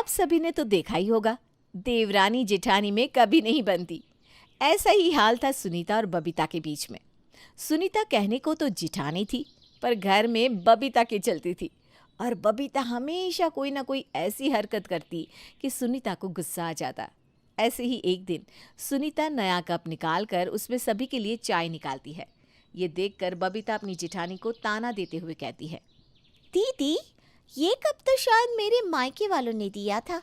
आप सभी ने तो देखा ही होगा, देवरानी जेठानी में कभी नहीं बनती। ऐसा ही हाल था सुनीता और बबीता के बीच में। सुनीता कहने को तो जेठानी थी, पर घर में बबीता की चलती थी और बबीता हमेशा कोई ना कोई ऐसी हरकत करती कि सुनीता को गुस्सा आ जाता। ऐसे ही एक दिन सुनीता नया कप निकालकर उसमें सभी के लिए चाय निकालती है। ये देखकर बबीता अपनी जेठानी को ताना देते हुए कहती है, दीदी, ये कप तो शायद मेरे मायके वालों ने दिया था।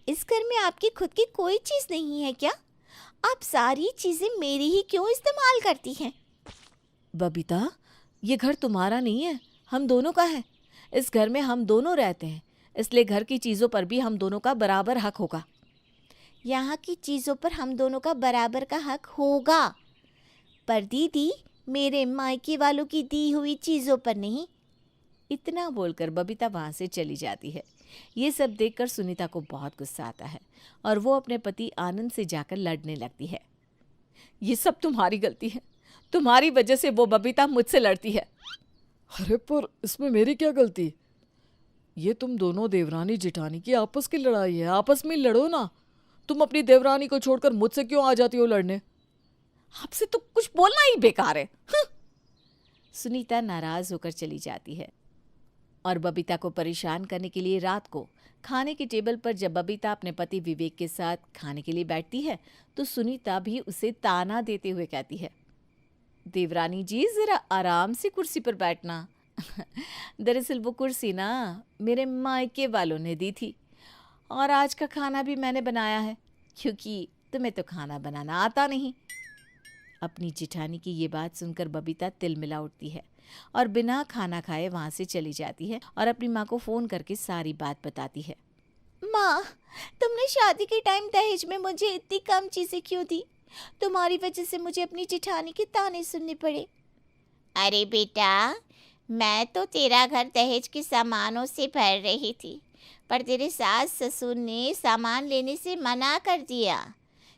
इस घर में आपकी खुद की कोई चीज़ नहीं है क्या? आप सारी चीज़ें मेरी ही क्यों इस्तेमाल करती हैं? बबीता, ये घर तुम्हारा नहीं है, हम दोनों का है। इस घर में हम दोनों रहते हैं, इसलिए घर की चीज़ों पर भी हम दोनों का बराबर हक होगा। यहाँ की चीज़ों पर हम दोनों का बराबर का हक होगा, पर दीदी, मेरे मायके वालों की दी हुई चीज़ों पर नहीं। इतना बोलकर बबीता वहाँ से चली जाती है। ये सब देखकर सुनीता को बहुत गुस्सा आता है और वो अपने पति आनंद से जाकर लड़ने लगती है। ये सब तुम्हारी गलती है, तुम्हारी वजह से वो बबीता मुझसे लड़ती है। अरे पर इसमें मेरी क्या गलती? ये तुम दोनों देवरानी जेठानी की आपस की लड़ाई है, आपस में लड़ो ना। तुम अपनी देवरानी को छोड़कर मुझसे क्यों आ जाती हो लड़ने? आपसे तो कुछ बोलना ही बेकार है। सुनीता नाराज होकर चली जाती है और बबीता को परेशान करने के लिए रात को खाने की टेबल पर जब बबीता अपने पति विवेक के साथ खाने के लिए बैठती है तो सुनीता भी उसे ताना देते हुए कहती है, देवरानी जी जरा आराम से कुर्सी पर बैठना। दरअसल वो कुर्सी ना मेरे मायके वालों ने दी थी और आज का खाना भी मैंने बनाया है, क्योंकि तुम्हें तो खाना बनाना आता नहीं। अपनी जेठानी की ये बात सुनकर बबीता तिलमिला उठती है और बिना खाना खाए वहाँ से चली जाती है और अपनी माँ को फ़ोन करके सारी बात बताती है। माँ, तुमने शादी के टाइम दहेज में मुझे इतनी कम चीज़ें क्यों दी? तुम्हारी वजह से मुझे अपनी जेठानी के ताने सुनने पड़े। अरे बेटा, मैं तो तेरा घर दहेज के सामानों से भर रही थी, पर तेरे सास ससुर ने सामान लेने से मना कर दिया,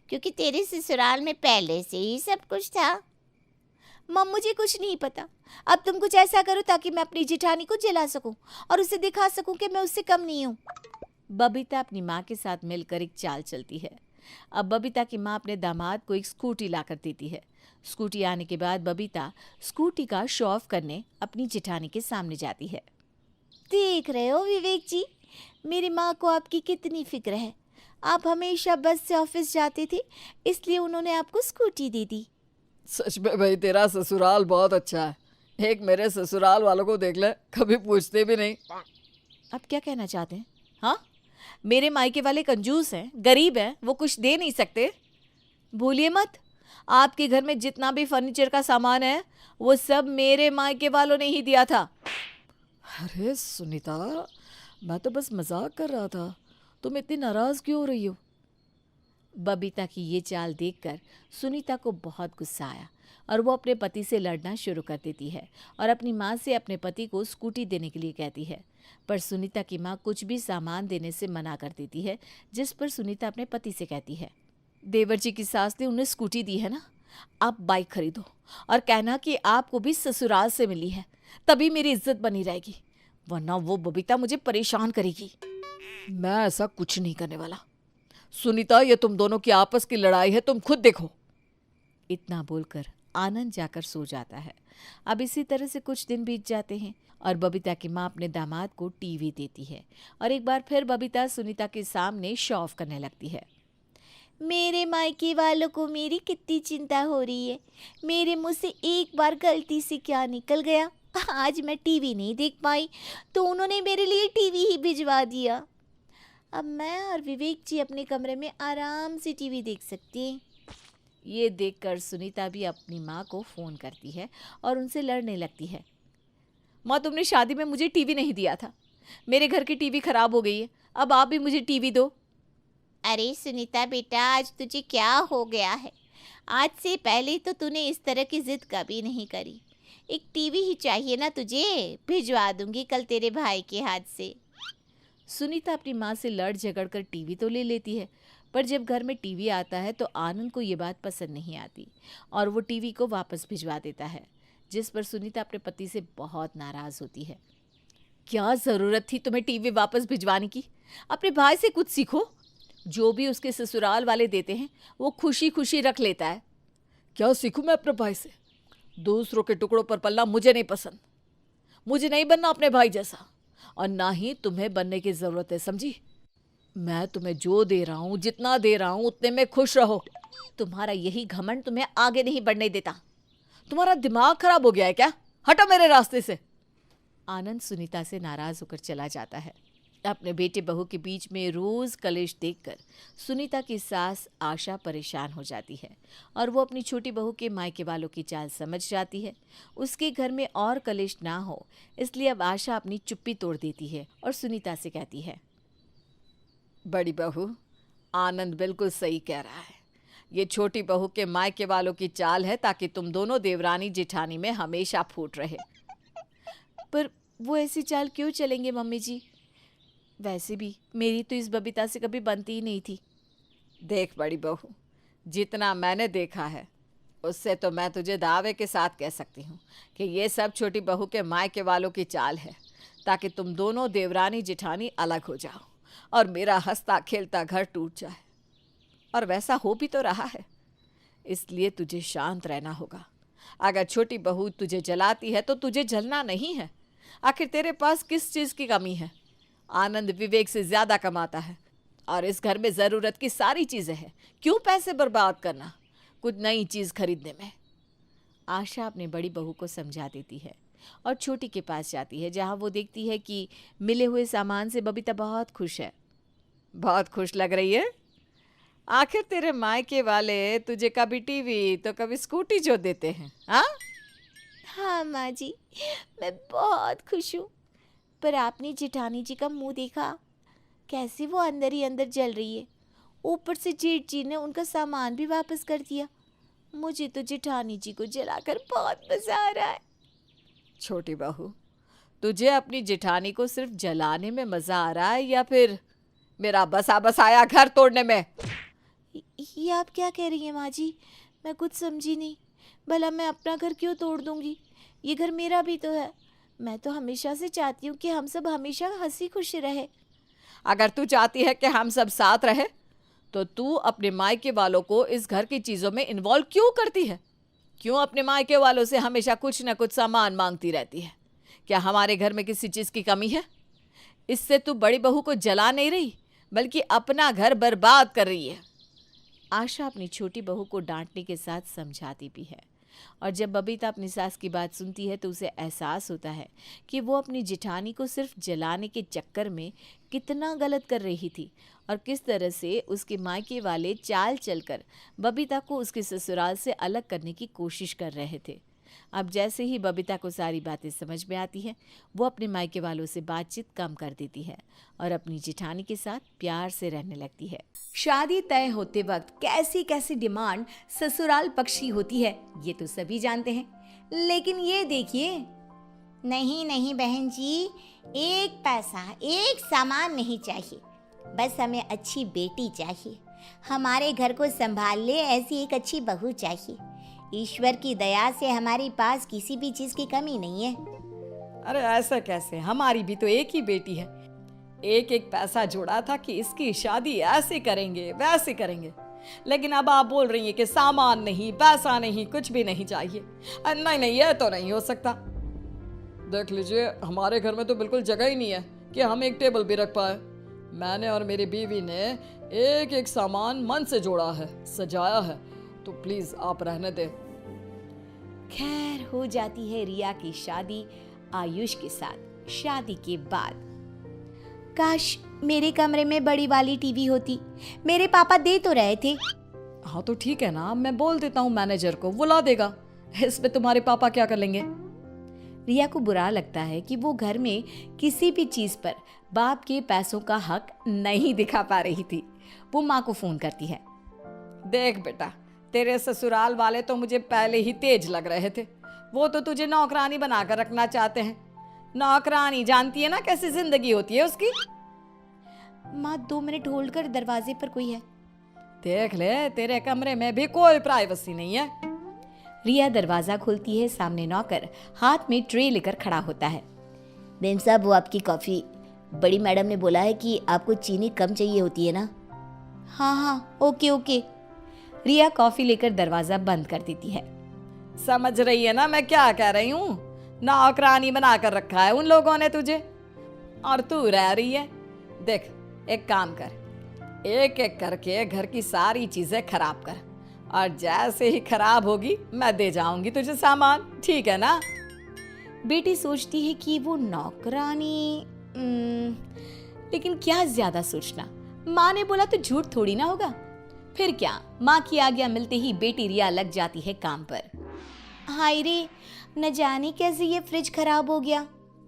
क्योंकि तेरे ससुराल में पहले से ही सब कुछ था। मम, मुझे कुछ नहीं पता। अब तुम कुछ ऐसा करो ताकि मैं अपनी जेठानी को जला सकूं और उसे दिखा सकूं कि मैं उससे कम नहीं हूँ। बबीता अपनी माँ के साथ मिलकर एक चाल चलती है। अब बबीता की माँ अपने दामाद को एक स्कूटी लाकर देती है। स्कूटी आने के बाद बबीता स्कूटी का शो ऑफ करने अपनी जेठानी के सामने जाती है। देख रहे हो विवेक जी, मेरी माँ को आपकी कितनी फिक्र है। आप हमेशा बस से ऑफिस जाते थे, इसलिए उन्होंने आपको स्कूटी दे दी। सच में भाई, तेरा ससुराल बहुत अच्छा है। एक मेरे ससुराल वालों को देख ले, कभी पूछते भी नहीं। अब क्या कहना चाहते हैं? हाँ, मेरे मायके वाले कंजूस हैं, गरीब हैं, वो कुछ दे नहीं सकते। भूलिए मत, आपके घर में जितना भी फर्नीचर का सामान है वो सब मेरे मायके वालों ने ही दिया था। अरे सुनीता, मैं तो बस मजाक कर रहा था, तुम इतनी नाराज क्यों हो रही हो? बबीता की ये चाल देखकर सुनीता को बहुत गुस्सा आया और वो अपने पति से लड़ना शुरू कर देती है और अपनी माँ से अपने पति को स्कूटी देने के लिए कहती है। पर सुनीता की माँ कुछ भी सामान देने से मना कर देती है, जिस पर सुनीता अपने पति से कहती है, देवर जी की सास ने उन्हें स्कूटी दी है ना, आप बाइक खरीदो और कहना कि आपको भी ससुराल से मिली है, तभी मेरी इज्जत बनी रहेगी, वरना वो बबीता मुझे परेशान करेगी। मैं ऐसा कुछ नहीं करने वाला। सुनीता, ये तुम दोनों की आपस की लड़ाई है, तुम खुद देखो। इतना बोलकर आनंद जाकर सो जाता है। अब इसी तरह से कुछ दिन बीत जाते हैं और बबीता की माँ अपने दामाद को टीवी देती है और एक बार फिर बबीता सुनीता के सामने शो ऑफ करने लगती है। मेरे मायके वालों को मेरी कितनी चिंता हो रही है। मेरे मुंह से एक बार गलती से क्या निकल गया, आज मैं टीवी नहीं देख पाई तो उन्होंने मेरे लिए टीवी ही भिजवा दिया। अब मैं और विवेक जी अपने कमरे में आराम से टीवी देख सकते हैं। ये देखकर सुनीता भी अपनी माँ को फ़ोन करती है और उनसे लड़ने लगती है। माँ, तुमने शादी में मुझे टीवी नहीं दिया था, मेरे घर की टीवी खराब हो गई है, अब आप भी मुझे टीवी दो। अरे सुनीता बेटा, आज तुझे क्या हो गया है? आज से पहले तो तूने इस तरह की जिद कभी नहीं करी। एक टीवी ही चाहिए ना तुझे, भिजवा दूंगी कल तेरे भाई के हाथ से। सुनीता अपनी माँ से लड़ झगड़ कर टीवी तो ले लेती है, पर जब घर में टीवी आता है तो आनंद को ये बात पसंद नहीं आती और वो टीवी को वापस भिजवा देता है, जिस पर सुनीता अपने पति से बहुत नाराज़ होती है। क्या ज़रूरत थी तुम्हें टीवी वापस भिजवाने की? अपने भाई से कुछ सीखो। जो भी उसके ससुराल वाले देते हैं वो खुशी खुशी रख लेता है। क्या सीखूं मैं अपने भाई से? दूसरों के टुकड़ों पर पलना मुझे नहीं पसंद। मुझे नहीं बनना अपने भाई जैसा, और ना ही तुम्हें बनने की जरूरत है, समझी? मैं तुम्हें जो दे रहा हूं, जितना दे रहा हूं, उतने में खुश रहो। तुम्हारा यही घमंड तुम्हें आगे नहीं बढ़ने देता। तुम्हारा दिमाग खराब हो गया है क्या? हटो मेरे रास्ते से। आनंद सुनीता से नाराज होकर चला जाता है। अपने बेटे बहू के बीच में रोज कलेश देखकर सुनीता की सास आशा परेशान हो जाती है और वो अपनी छोटी बहू के मायके वालों की चाल समझ जाती है। उसके घर में और कलेश ना हो इसलिए अब आशा अपनी चुप्पी तोड़ देती है और सुनीता से कहती है, बड़ी बहू, आनंद बिल्कुल सही कह रहा है। ये छोटी बहू के मायके वालों की चाल है ताकि तुम दोनों देवरानी जेठानी में हमेशा फूट रहे। पर वो ऐसी चाल क्यों चलेंगे मम्मी जी? वैसे भी मेरी तो इस बबीता से कभी बनती ही नहीं थी। देख बड़ी बहू, जितना मैंने देखा है उससे तो मैं तुझे दावे के साथ कह सकती हूँ कि ये सब छोटी बहू के मायके वालों की चाल है ताकि तुम दोनों देवरानी जेठानी अलग हो जाओ और मेरा हंसता खेलता घर टूट जाए। और वैसा हो भी तो रहा है, इसलिए तुझे शांत रहना होगा। अगर छोटी बहू तुझे जलाती है तो तुझे जलना नहीं है। आखिर तेरे पास किस चीज़ की कमी है? आनंद विवेक से ज़्यादा कमाता है और इस घर में ज़रूरत की सारी चीज़ें हैं। क्यों पैसे बर्बाद करना कुछ नई चीज़ खरीदने में? आशा अपनी बड़ी बहू को समझा देती है और छोटी के पास जाती है, जहाँ वो देखती है कि मिले हुए सामान से बबीता बहुत खुश है। बहुत खुश लग रही है। आखिर तेरे मायके वाले तुझे कभी टीवी तो कभी स्कूटी जो देते हैं, हाँ? हाँ माँ जी, मैं बहुत खुश हूँ। पर आपने जेठानी जी का मुंह देखा? कैसे वो अंदर ही अंदर जल रही है। ऊपर से जेठ जी ने उनका सामान भी वापस कर दिया। मुझे तो जेठानी जी को जलाकर बहुत मजा आ रहा है। छोटी बहू, तुझे अपनी जेठानी को सिर्फ जलाने में मज़ा आ रहा है या फिर मेरा बसा बसाया घर तोड़ने में? ये आप क्या कह रही हैं माँ जी? मैं कुछ समझी नहीं। भला मैं अपना घर क्यों तोड़ दूंगी? ये घर मेरा भी तो है। मैं तो हमेशा से चाहती हूँ कि हम सब हमेशा हंसी खुशी रहे। अगर तू चाहती है कि हम सब साथ रहे तो तू अपने मायके वालों को इस घर की चीज़ों में इन्वॉल्व क्यों करती है? क्यों अपने मायके वालों से हमेशा कुछ न कुछ सामान मांगती रहती है? क्या हमारे घर में किसी चीज़ की कमी है? इससे तू बड़ी बहू को जला नहीं रही बल्कि अपना घर बर्बाद कर रही है। आशा अपनी छोटी बहू को डांटने के साथ समझाती भी है और जब बबीता अपनी सास की बात सुनती है तो उसे एहसास होता है कि वो अपनी जेठानी को सिर्फ जलाने के चक्कर में कितना गलत कर रही थी और किस तरह से उसके मायके वाले चाल चलकर बबीता को उसके ससुराल से अलग करने की कोशिश कर रहे थे। अब जैसे ही बबीता को सारी बातें समझ में आती हैं, वो अपने मायके वालों से बातचीत कम कर देती है और अपनी जेठानी के साथ प्यार से रहने लगती है। शादी तय होते वक्त कैसी कैसी डिमांड ससुराल पक्ष की होती है ये तो सभी जानते हैं, लेकिन ये देखिए। नहीं नहीं बहन जी, एक पैसा एक सामान नहीं चाहिए। बस हमें अच्छी बेटी चाहिए। हमारे घर को संभाल ले ऐसी एक अच्छी बहू चाहिए। ईश्वर की दया से हमारे पास किसी भी चीज की कमी नहीं है। अरे ऐसा कैसे? हमारी भी तो एक ही बेटी है। एक एक पैसा जोड़ा था कि इसकी शादी ऐसे करेंगे वैसे करेंगे, लेकिन अब आप बोल रही हैं कि सामान नहीं, पैसा नहीं, कुछ भी नहीं चाहिए। नहीं नहीं, ये तो नहीं हो सकता। देख लीजिए, हमारे घर में तो बिल्कुल जगह ही नहीं है कि हम एक टेबल भी रख पाए। मैंने और मेरी बीवी ने एक एक सामान मन से जोड़ा है, सजाया है, तो प्लीज आप रहने दें। खैर हो जाती है रिया की शादी आयुष के साथ। शादी के बाद काश मेरे कमरे में बड़ी वाली टीवी होती। मेरे पापा दे तो रहे थे। हाँ तो ठीक है ना, मैं बोल देता हूँ मैनेजर को, वो ला देगा। इसमें तुम्हारे पापा क्या कर लेंगे? रिया को बुरा लगता है कि वो घर में किसी भी चीज़ पर बाप के पैसों का हक नहीं दिखा पा रही थी। वो माँ को फ़ोन करती है। देख बेटा, तेरे ससुराल वाले तो मुझे पहले ही तेज लग रहे थे। वो तो तुझे नौकरानी बनाकर रखना चाहते हैं। नौकरानी जानती है ना कैसी जिंदगी होती है उसकी। माँ 2 मिनट होल्ड कर, दरवाजे पर कोई है। देख ले, तेरे कमरे में भी कोई प्राइवेसी नहीं है। रिया दरवाज़ा खोलती है। सामने नौकर हाथ में ट्रे लेकर खड़ा होता है। मेम साहब, वो आपकी कॉफ़ी। बड़ी मैडम ने बोला है कि आपको चीनी कम चाहिए होती है ना। हाँ हाँ, ओके ओके। रिया कॉफी लेकर दरवाजा बंद कर देती है। समझ रही है ना मैं क्या कह रही हूँ? नौकरानी बना कर रखा है उन लोगों ने तुझे, और तू रह रही है। देख, एक काम कर, एक एक करके घर की सारी चीजें खराब कर, और जैसे ही खराब होगी मैं दे जाऊंगी तुझे सामान, ठीक है ना? बेटी सोचती है कि वो नौकरानी, लेकिन क्या ज्यादा सोचना, माँ ने बोला तो झूठ थोड़ी ना होगा। फिर क्या, माँ की आज्ञा मिलते ही बेटी रिया लग जाती है काम पर। हाय रे, न जाने कैसे ये फ्रिज खराब हो गया।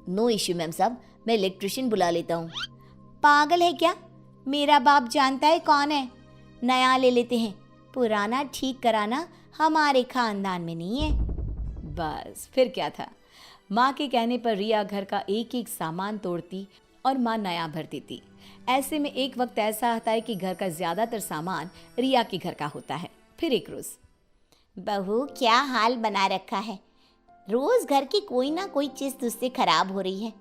नो इश्यू मैम साहब, मैं इलेक्ट्रिशियन बुला लेता हूँ। पागल है क्या? मेरा बाप जानता है कौन है। नया ले लेते हैं, पुराना ठीक कराना हमारे खानदान में नहीं है। बस फिर क्या था, माँ के कहने पर रिया घर का एक एक सामान तोड़ती और माँ नया भर देती। ऐसे में एक वक्त ऐसा आता है कि घर का ज्यादातर सामान रिया के घर का होता है। फिर एक रोज, बहू क्या हाल बना रखा है, रोज घर की कोई ना कोई चीज तुझसे खराब हो रही है।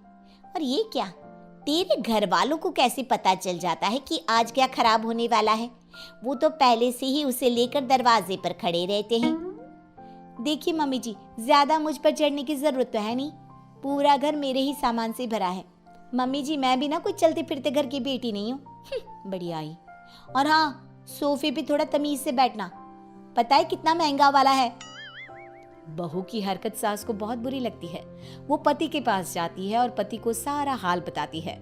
और ये क्या, तेरे घर वालों को कैसे पता चल जाता है कि आज क्या खराब होने वाला है? वो तो पहले से ही उसे लेकर दरवाजे पर खड़े रहते हैं। देखिए मम्मी जी, ज्यादा मुझ पर चढ़ने की जरूरत तो है नहीं, पूरा घर मेरे ही सामान से भरा है। मम्मी जी, मैं भी ना कोई चलते फिरते घर की बेटी नहीं हूँ। बढ़िया आई। और हाँ, सोफे पे थोड़ा तमीज से बैठना, पता है कितना महंगा वाला है। बहू की हरकत सास को बहुत बुरी लगती है। वो पति के पास जाती है और पति को सारा हाल बताती है।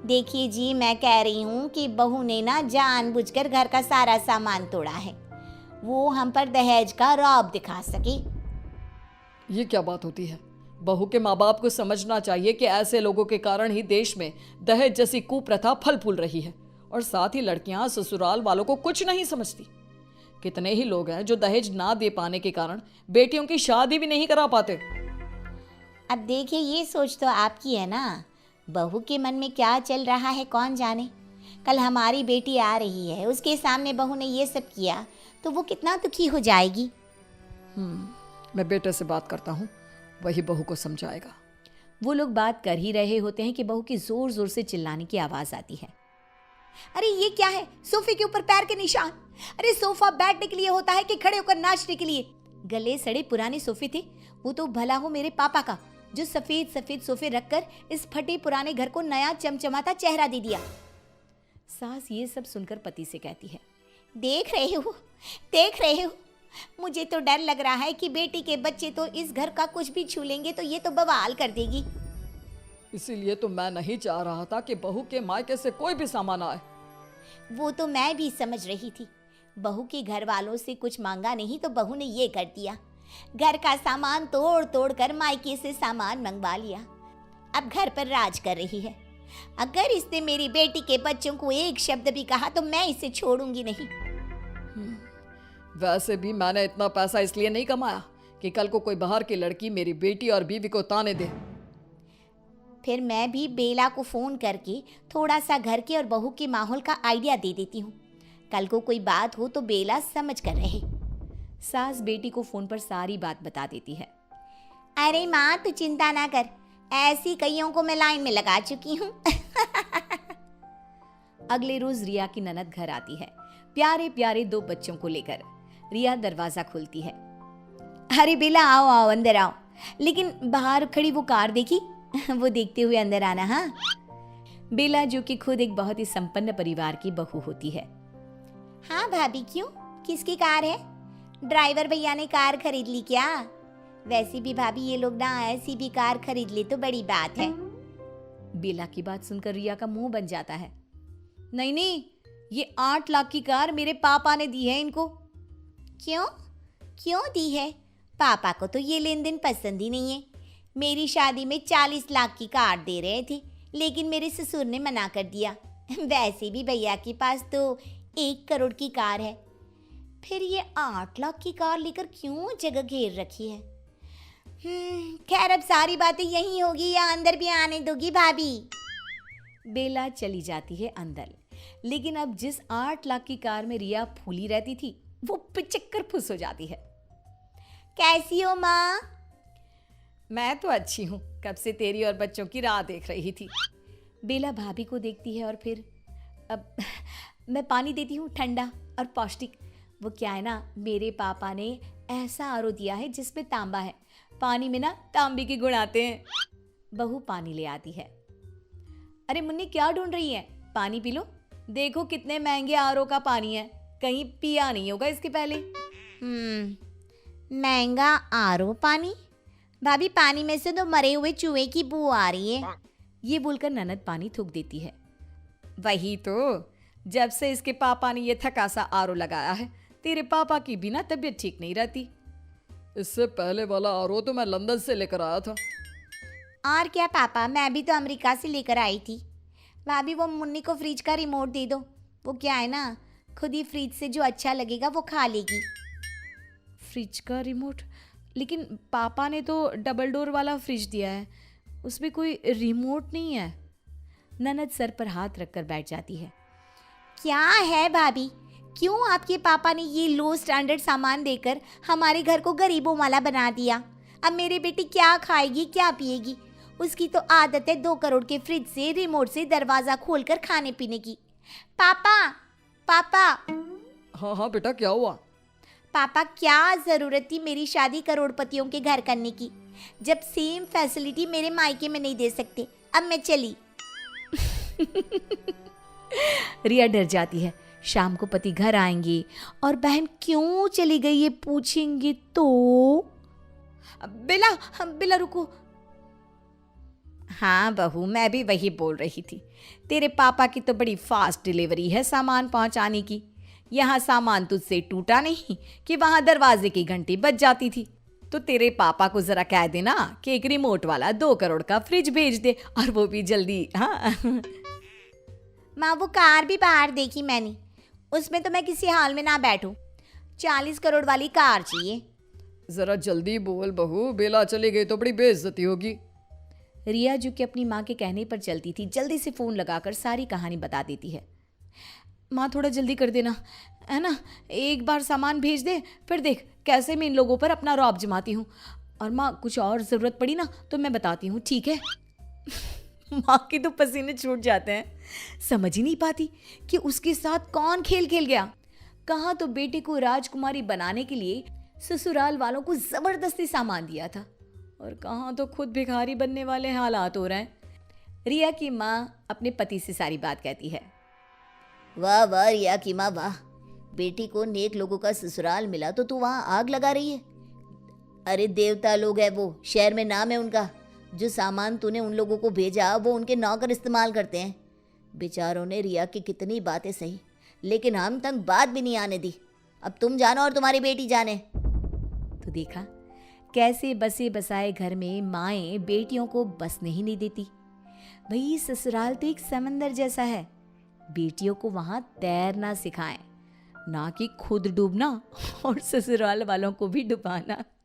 देखिए जी, मैं कह रही हूँ कि बहू ने ना जानबूझकर घर का सारा सामान तोड़ा है, वो हम पर दहेज का रौब दिखा सके। ये क्या बात होती है? बहू के माँ बाप को समझना चाहिए कि ऐसे लोगों के कारण ही देश में दहेज जैसी कुप्रथा फल फूल रही है, और साथ ही लड़कियां ससुराल वालों को कुछ नहीं समझती। कितने ही लोग हैं जो दहेज ना दे पाने के कारण बेटियों की शादी भी नहीं करा पाते। अब देखिए, ये सोच तो आपकी है ना, बहू के मन में क्या चल रहा है कौन जाने। कल हमारी बेटी आ रही है, उसके सामने बहू ने ये सब किया तो वो कितना दुखी हो जाएगी। मैं बेटे से बात करता हूँ, वही बहू को समझाएगा। वो लोग बात कर ही रहे होते हैं कि बहू की जोर जोर से चिल्लाने की आवाज आती है। अरे ये क्या है, सोफे के ऊपर पैर के निशान। अरे सोफा बैठने के लिए होता है कि खड़े होकर नाचने के लिए? गले सड़े पुराने सोफे थे, वो तो भला हो मेरे पापा का, जो सफेद सफेद सोफे रखकर इस फटे पुराने घर को नया चमचमाता चेहरा दे दिया। सास ये सब सुनकर पति से कहती है, देख रहे हो, मुझे तो डर लग रहा है कि बेटी के बच्चे तो इस घर का कुछ भी छू लेंगे तो ये तो बवाल कर देगी। इसीलिए तो मैं नहीं चाह रहा था कि बहू के मायके से कोई भी सामान आए। वो तो मैं भी समझ रही थी, बहू के घर वालों से कुछ मांगा नहीं तो बहू ने ये कर दिया, घर का सामान तोड़ तोड़ कर मायके से सामान मंगवा लिया। अब घर पर राज कर रही है। अगर इसने मेरी बेटी के बच्चों को एक शब्द भी कहा तो मैं इसे छोड़ूंगी नहीं। वैसे भी मैंने इतना पैसा इसलिए नहीं कमाया कि कल को कोई बाहर की लड़की मेरी बेटी और बीवी को ताने दे। फिर मैं भी बेला को फोन करके थोड़ा सा घर के और बहू के माहौल का आइडिया दे देती हूँ, कल को कोई बात हो तो बेला समझ कर रहे। सास बेटी को फोन पर सारी बात बता देती है। अरे माँ, तू चिंता ना कर, ऐसी कईयों को मैं लाइन में लगा चुकी हूँ। अगले रोज रिया की ननद घर आती है, प्यारे प्यारे 2 बच्चों को लेकर। रिया दरवाजा खोलती है। अरे बेला, आओ आओ अंदर आओ, लेकिन बाहर खड़ी वो कार देखी, वो देखते हुए अंदर आना। हाँ, बेला जो कि खुद एक बहुत ही संपन्न परिवार की बहू होती है। हाँ भाभी, क्यों, किसकी कार है? ड्राइवर भैया ने कार खरीद ली क्या? वैसे भी भाभी, ये लोग ना ऐसी भी कार खरीद ले तो बड़ी बात है। बेला की बात सुनकर रिया का मुंह बन जाता है। नहीं नहीं, ये 8 लाख की कार मेरे पापा ने दी है इनको। क्यों दी है? पापा को तो ये लेन देन पसंद ही नहीं है। मेरी शादी में 40 लाख की कार दे रहे थे, लेकिन मेरे ससुर ने मना कर दिया। वैसे भी भैया के पास तो 1 करोड़ की कार है, फिर ये 8 लाख की कार लेकर क्यों जगह घेर रखी है? खैर, अब सारी बातें यही होगी या अंदर भी आने दोगी भाभी? बेला चली जाती है अंदर, लेकिन अब जिस 8 लाख की कार में रिया फूली रहती थी वो पिचक्कर फुस हो जाती है। कैसी हो माँ? मैं तो अच्छी हूँ, कब से तेरी और बच्चों की राह देख रही थी। बेला भाभी को देखती है और फिर अब मैं पानी देती हूँ ठंडा और पौष्टिक। वो क्या है ना, मेरे पापा ने ऐसा आरओ दिया है जिसमें तांबा है, पानी में ना तांबे के गुण आते हैं। बहू पानी ले आती है। अरे मुन्नी क्या ढूंढ रही है, पानी पी लो, देखो कितने महंगे आरओ का पानी है, कहीं पिया नहीं होगा इसके पहले। महंगा आरओ पानी? भाभी पानी में से तो मरे हुए चूहे की बू आ रही है। ये बोलकर ननद पानी थूक देती है। वही तो, जब से इसके पापा ने ये थकासा आरओ लगाया है, तेरे पापा की भी ना तबीयत ठीक नहीं रहती। इससे पहले वाला आरओ तो मैं लंदन से लेकर आया था। और क्या पापा, मैं भी तो अमेरिका से लेकर आई थी। भाभी वो मुन्नी को फ्रिज का रिमोट दे दो, वो क्या है ना, खुद ही फ्रिज से जो अच्छा लगेगा वो खा लेगी। फ्रिज का रिमोट? लेकिन पापा ने तो डबल डोर वाला फ्रिज दिया है, उसमें कोई रिमोट नहीं है। ननद सर पर हाथ रखकर बैठ जाती है। क्या है भाभी, क्यों आपके पापा ने ये लो स्टैंडर्ड सामान देकर हमारे घर को गरीबों वाला बना दिया? अब मेरी बेटी क्या खाएगी, क्या पिएगी? उसकी तो आदत है 2 करोड़ के फ्रिज से रिमोट से दरवाजा खोलकर खाने पीने की। पापा पापा हाँ हाँ बेटा, क्या हुआ? पापा, क्या जरूरत थी मेरी शादी करोड़पतियों के घर करने की, जब सेम फैसिलिटी मेरे मायके में नहीं दे सकते? अब मैं चली। रिया डर जाती है, शाम को पति घर आएंगे और बहन क्यों चली गई ये पूछेंगे तो। बेला, बेला रुको। हाँ बहू, मैं भी वही बोल रही थी, तेरे पापा की तो बड़ी फास्ट डिलीवरी है सामान पहुंचाने की। यहाँ सामान तुझसे टूटा नहीं कि वहां दरवाजे की घंटी बज जाती थी। तो तेरे पापा को जरा कह देना कि एक रिमोट वाला 2 करोड़ का फ्रिज भेज दे, और वो भी जल्दी। हाँ माँ, वो कार भी बाहर देखी मैंने, उसमें तो मैं किसी हाल में ना बैठूं। 40 करोड़ वाली कार चाहिए। जरा जल्दी बोल बहू, बेला चली गई तो बड़ी बेइज्जती होगी। रिया जो कि अपनी माँ के कहने पर चलती थी, जल्दी से फ़ोन लगाकर सारी कहानी बता देती है। माँ थोड़ा जल्दी कर देना, है ना, एक बार सामान भेज दे, फिर देख कैसे मैं इन लोगों पर अपना रौब जमाती हूँ। और माँ कुछ और ज़रूरत पड़ी ना तो मैं बताती हूँ, ठीक है? माँ के तो पसीने छूट जाते हैं, समझ ही नहीं पाती कि उसके साथ कौन खेल खेल गया। कहाँ तो बेटे को राजकुमारी बनाने के लिए ससुराल वालों को ज़बरदस्ती सामान दिया था, और कहाँ तो खुद भिखारी बनने वाले हालात हो रहे हैं। रिया की माँ अपने पति से सारी बात कहती है। वाह वाह रिया की माँ वाह, बेटी को नेक लोगों का ससुराल मिला तो तू वहाँ आग लगा रही है। अरे देवता लोग है वो, शहर में नाम है उनका। जो सामान तूने उन लोगों को भेजा वो उनके नौकर इस्तेमाल करते हैं। बेचारों ने रिया की कितनी बातें सही, लेकिन हम तक बात भी नहीं आने दी। अब तुम जानो और तुम्हारी बेटी जाने। तो देखा कैसे बसे बसाए घर में माएँ बेटियों को बसने ही नहीं देती। भाई ससुराल तो एक समंदर जैसा है, बेटियों को वहाँ तैरना सिखाएं, ना कि खुद डूबना और ससुराल वालों को भी डुबाना।